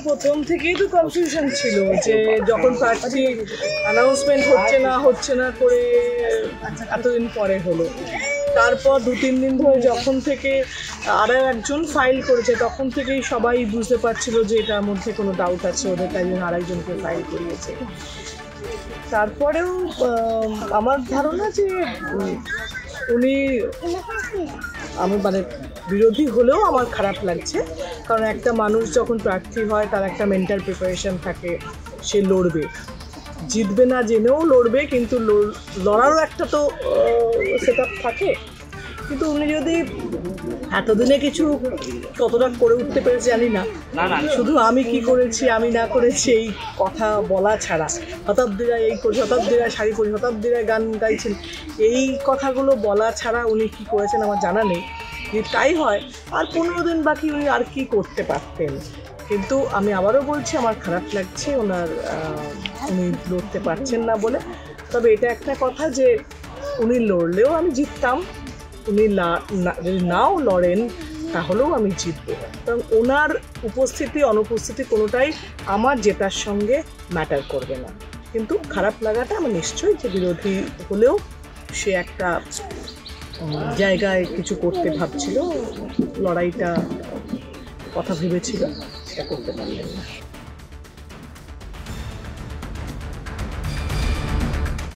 প্রথম থেকেই তো কনফিউশন ছিল যে যখন প্রার্থী অ্যানাউন্সমেন্ট হচ্ছে না করে এতদিন পরে হলো, তারপর 2-3 দিন ধরে যখন থেকে আরও একজন ফাইল করেছে তখন থেকেই সবাই বুঝতে পারছিল যে এটার মধ্যে কোনো ডাউট আছে ওদের, তাই জন্য আরেকজনকে ফাইল করিয়েছে। তারপরেও আমার ধারণা যে উনি, আমি মানে বিরোধী হলেও আমার খারাপ লাগছে, কারণ একটা মানুষ যখন প্রার্থী হয় তার একটা মেন্টাল প্রিপারেশন থাকে, সে লড়বে, জিতবে না জেনেও লড়বে, কিন্তু লড়ারও একটা তো সেট আপ থাকে। কিন্তু উনি যদি এতদিনে কিছু কতটা করে উঠতে পেরেছে জানি না, শুধু আমি কি করেছি আমি না করেছি এই কথা বলা ছাড়া, শতাব্দীরা এই করে, শতাব্দীরা শাড়ি পরি, শতাব্দীরা গান গাইছেন, এই কথাগুলো বলা ছাড়া উনি কি করেছেন আমার জানা নেই। যদি তাই হয় আর 15 দিন বাকি, উনি আর কি করতে পারতেন। কিন্তু আমি আবারও বলছি আমার খারাপ লাগছে উনি লড়তে পারছেন না বলে। তবে এটা একটা কথা যে উনি লড়লেও আমি জিততাম, উনি যদি নাও লড়েন তাহলেও আমি জিতবো, কারণ ওনার উপস্থিতি অনুপস্থিতি কোনোটাই আমার জেতার সঙ্গে ম্যাটার করবে না। কিন্তু খারাপ লাগাটা আমার নিশ্চয়ই, যে বিরোধী হলেও সে একটা জায়গায় কিছু করতে ভাবছিল, লড়াইটা কথা ভেবেছিল, সেটা করতে পারলেন না।